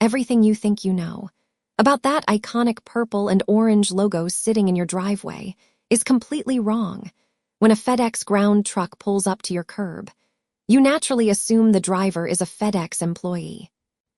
everything you think you know, about that iconic purple and orange logo sitting in your driveway is completely wrong. When a FedEx Ground truck pulls up to your curb, you naturally assume the driver is a FedEx employee.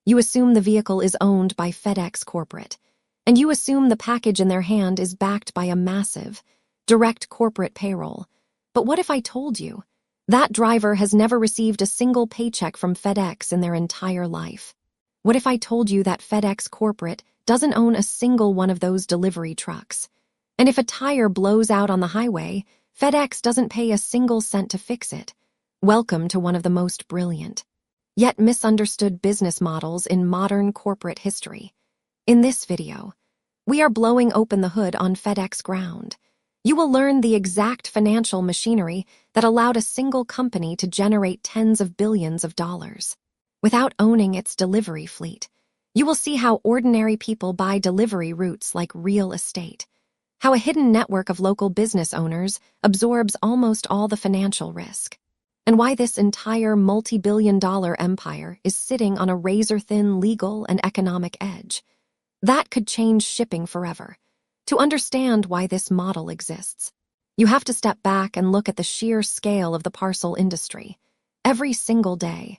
You assume the vehicle is owned by FedEx Corporate, and you assume the package in their hand is backed by a massive, direct corporate payroll. But what if I told you that driver has never received a single paycheck from FedEx in their entire life? What if I told you that FedEx Corporate doesn't own a single one of those delivery trucks? And if a tire blows out on the highway, FedEx doesn't pay a single cent to fix it. Welcome to one of the most brilliant, yet misunderstood business models in modern corporate history. In this video, we are blowing open the hood on FedEx Ground. You will learn the exact financial machinery that allowed a single company to generate tens of billions of dollars without owning its delivery fleet. You will see how ordinary people buy delivery routes like real estate, how a hidden network of local business owners absorbs almost all the financial risk, and why this entire multi-billion-dollar empire is sitting on a razor-thin legal and economic edge. That could change shipping forever. To understand why this model exists, you have to step back and look at the sheer scale of the parcel industry. Every single day,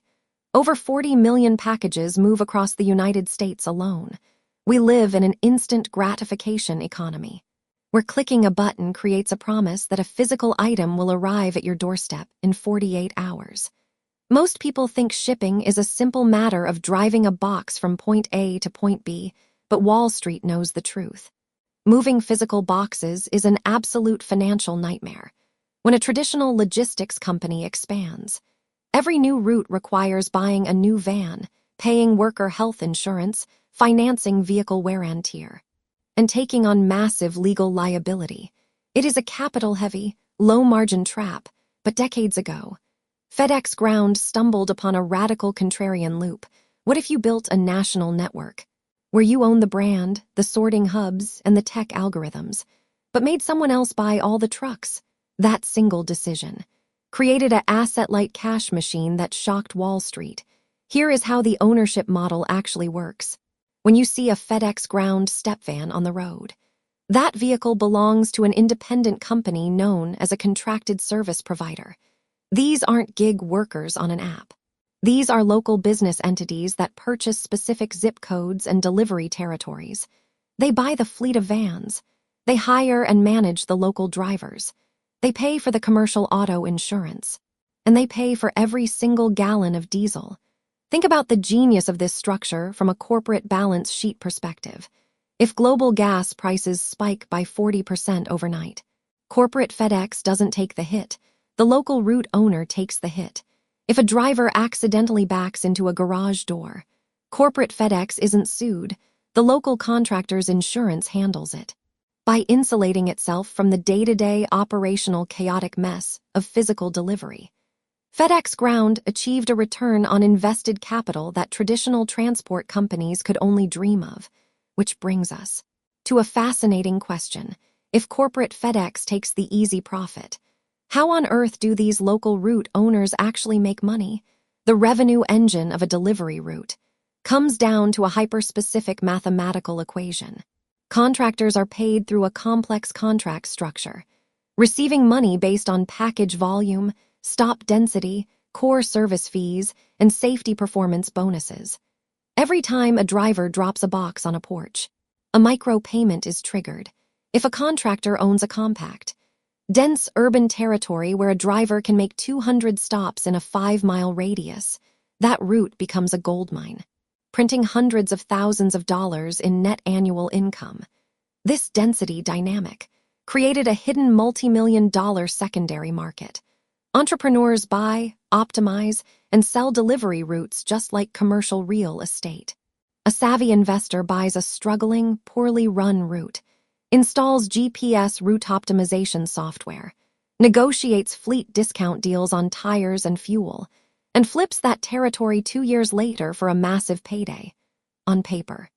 over 40 million packages move across the United States alone. We live in an instant gratification economy, where clicking a button creates a promise that a physical item will arrive at your doorstep in 48 hours. Most people think shipping is a simple matter of driving a box from point A to point B, but Wall Street knows the truth. Moving physical boxes is an absolute financial nightmare. When a traditional logistics company expands, every new route requires buying a new van, paying worker health insurance, financing vehicle wear and tear, and taking on massive legal liability. It is a capital-heavy, low-margin trap, but decades ago, FedEx Ground stumbled upon a radical contrarian loop. What if you built a national network, where you own the brand, the sorting hubs, and the tech algorithms, but made someone else buy all the trucks? That single decision created an asset-light cash machine that shocked Wall Street. Here is how the ownership model actually works. When you see a FedEx Ground step van on the road, that vehicle belongs to an independent company known as a contracted service provider. These aren't gig workers on an app. These are local business entities that purchase specific zip codes and delivery territories. They buy the fleet of vans. They hire and manage the local drivers. They pay for the commercial auto insurance. And they pay for every single gallon of diesel. Think about the genius of this structure from a corporate balance sheet perspective. If global gas prices spike by 40% overnight, corporate FedEx doesn't take the hit. The local route owner takes the hit. If a driver accidentally backs into a garage door, corporate FedEx isn't sued. The local contractor's insurance handles it. By insulating itself from the day-to-day operational chaotic mess of physical delivery, FedEx Ground achieved a return on invested capital that traditional transport companies could only dream of. Which brings us to a fascinating question. If corporate FedEx takes the easy profit, how on earth do these local route owners actually make money? The revenue engine of a delivery route comes down to a hyper-specific mathematical equation. Contractors are paid through a complex contract structure, receiving money based on package volume, stop density, core service fees, and safety performance bonuses. Every time a driver drops a box on a porch, a micro-payment is triggered. If a contractor owns a compact, dense urban territory where a driver can make 200 stops in a 5-mile radius, that route becomes a goldmine, printing hundreds of thousands of dollars in net annual income. This density dynamic created a hidden multi-million-dollar secondary market. Entrepreneurs buy, optimize, and sell delivery routes just like commercial real estate. A savvy investor buys a struggling, poorly run route, installs GPS route optimization software, negotiates fleet discount deals on tires and fuel, and flips that territory 2 years later for a massive payday. On paper,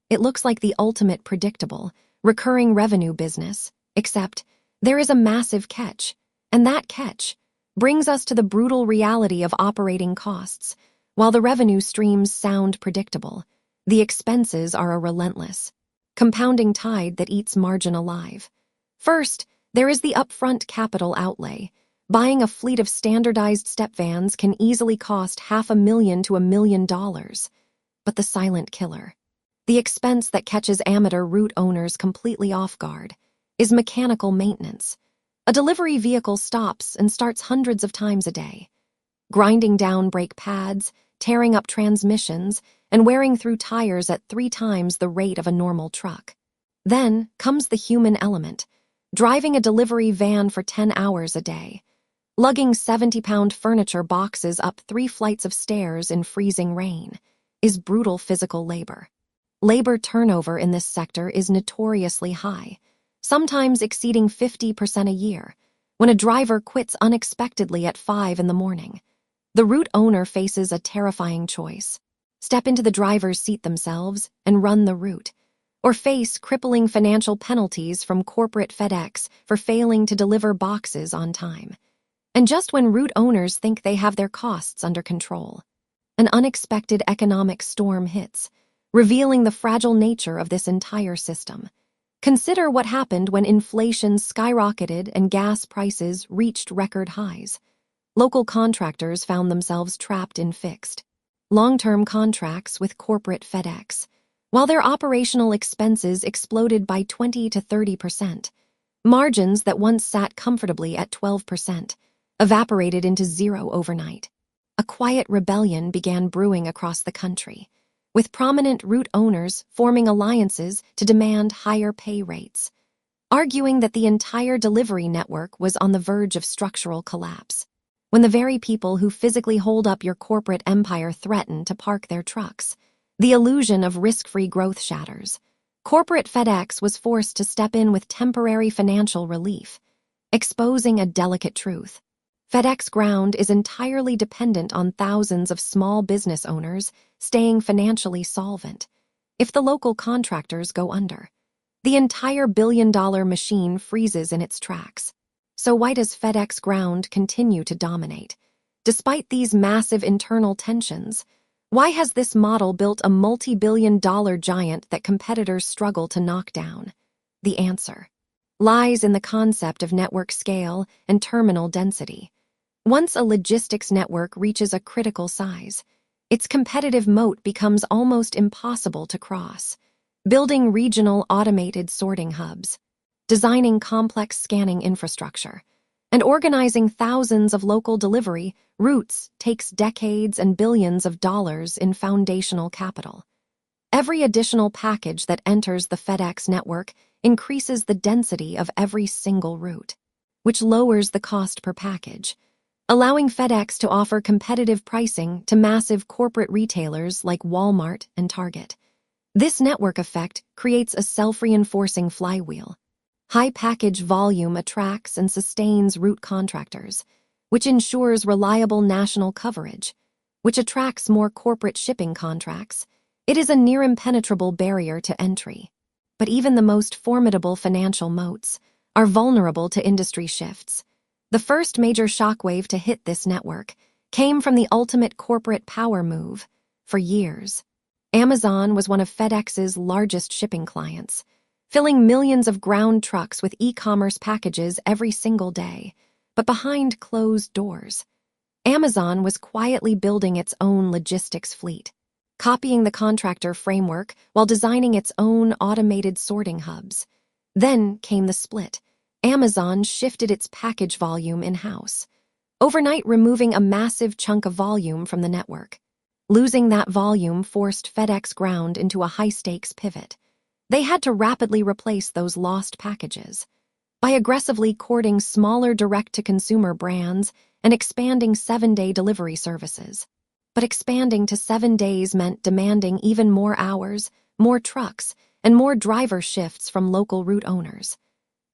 it looks like the ultimate predictable, recurring revenue business, except there is a massive catch, and that catch brings us to the brutal reality of operating costs. While the revenue streams sound predictable, The expenses are a relentless, compounding tide that eats margin alive. First, there is the upfront capital outlay. Buying a fleet of standardized step vans can easily cost $500,000 to $1 million. But the silent killer, the expense that catches amateur route owners completely off guard, is mechanical maintenance. A delivery vehicle stops and starts hundreds of times a day, grinding down brake pads, tearing up transmissions, and wearing through tires at 3 times the rate of a normal truck. Then comes the human element. Driving a delivery van for 10 hours a day, lugging 70-pound furniture boxes up 3 flights of stairs in freezing rain, is brutal physical labor. Labor turnover in this sector is notoriously high, sometimes exceeding 50% a year. When a driver quits unexpectedly at 5 in the morning, the route owner faces a terrifying choice: step into the driver's seat themselves and run the route, or face crippling financial penalties from corporate FedEx for failing to deliver boxes on time. And just when route owners think they have their costs under control, an unexpected economic storm hits, revealing the fragile nature of this entire system. Consider what happened when inflation skyrocketed and gas prices reached record highs. Local contractors found themselves trapped in fixed, long-term contracts with corporate FedEx, while their operational expenses exploded by 20 to 30%. Margins that once sat comfortably at 12% evaporated into zero overnight. A quiet rebellion began brewing across the country, with prominent route owners forming alliances to demand higher pay rates, arguing that the entire delivery network was on the verge of structural collapse. When the very people who physically hold up your corporate empire threaten to park their trucks, the illusion of risk-free growth shatters. Corporate FedEx was forced to step in with temporary financial relief, exposing a delicate truth. FedEx Ground is entirely dependent on thousands of small business owners staying financially solvent. If the local contractors go under, the entire billion-dollar machine freezes in its tracks. So why does FedEx Ground continue to dominate? Despite these massive internal tensions, why has this model built a multi-billion-dollar giant that competitors struggle to knock down? The answer lies in the concept of network scale and terminal density. Once a logistics network reaches a critical size, its competitive moat becomes almost impossible to cross. Building regional automated sorting hubs, designing complex scanning infrastructure, and organizing thousands of local delivery routes takes decades and billions of dollars in foundational capital. Every additional package that enters the FedEx network increases the density of every single route, which lowers the cost per package, allowing FedEx to offer competitive pricing to massive corporate retailers like Walmart and Target. This network effect creates a self-reinforcing flywheel. High package volume attracts and sustains route contractors, which ensures reliable national coverage, which attracts more corporate shipping contracts. It is a near impenetrable barrier to entry. But even the most formidable financial moats are vulnerable to industry shifts. The first major shockwave to hit this network came from the ultimate corporate power move. For years, Amazon was one of FedEx's largest shipping clients, filling millions of ground trucks with e-commerce packages every single day. But behind closed doors, Amazon was quietly building its own logistics fleet, copying the contractor framework while designing its own automated sorting hubs. Then came the split. Amazon shifted its package volume in-house, overnight removing a massive chunk of volume from the network. Losing that volume forced FedEx Ground into a high-stakes pivot. They had to rapidly replace those lost packages by aggressively courting smaller direct-to-consumer brands and expanding 7-day delivery services. But expanding to 7 days meant demanding even more hours, more trucks, and more driver shifts from local route owners,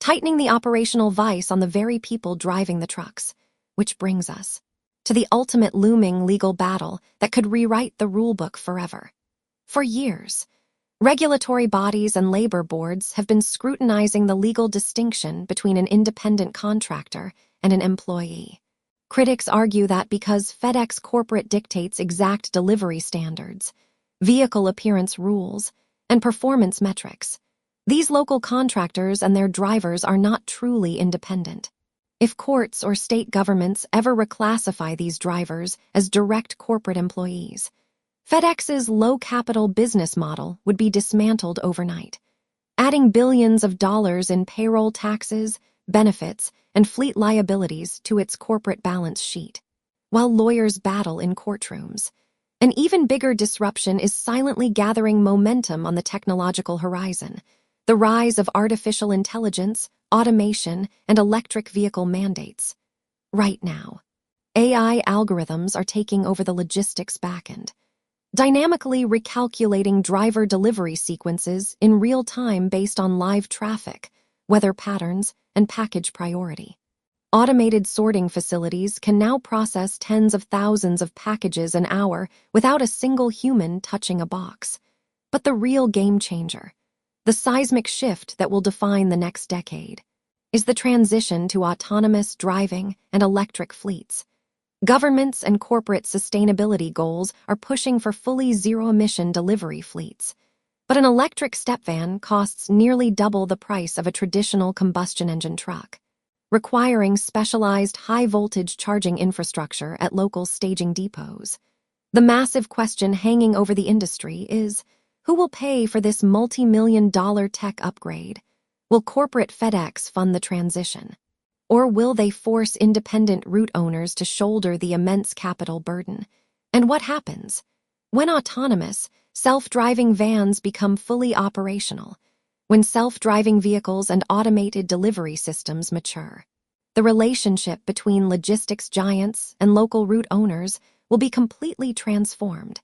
tightening the operational vice on the very people driving the trucks. Which brings us to the ultimate looming legal battle that could rewrite the rulebook forever. For years, regulatory bodies and labor boards have been scrutinizing the legal distinction between an independent contractor and an employee. Critics argue that because FedEx corporate dictates exact delivery standards, vehicle appearance rules, and performance metrics. These local contractors and their drivers are not truly independent. If courts or state governments ever reclassify these drivers as direct corporate employees, FedEx's low-capital business model would be dismantled overnight, adding billions of dollars in payroll taxes, benefits, and fleet liabilities to its corporate balance sheet. While lawyers battle in courtrooms, an even bigger disruption is silently gathering momentum on the technological horizon: the rise of artificial intelligence, automation, and electric vehicle mandates. Right now, AI algorithms are taking over the logistics backend, dynamically recalculating driver delivery sequences in real time based on live traffic, weather patterns, and package priority. Automated sorting facilities can now process tens of thousands of packages an hour without a single human touching a box. But the real game changer, the seismic shift that will define the next decade, is the transition to autonomous driving and electric fleets. Governments and corporate sustainability goals are pushing for fully zero-emission delivery fleets. But an electric step van costs nearly double the price of a traditional combustion engine truck, requiring specialized high-voltage charging infrastructure at local staging depots. The massive question hanging over the industry is, who will pay for this multi-million-dollar tech upgrade? Will corporate FedEx fund the transition? Or will they force independent route owners to shoulder the immense capital burden? And what happens when autonomous, self-driving vans become fully operational, when self-driving vehicles and automated delivery systems mature? The relationship between logistics giants and local route owners will be completely transformed.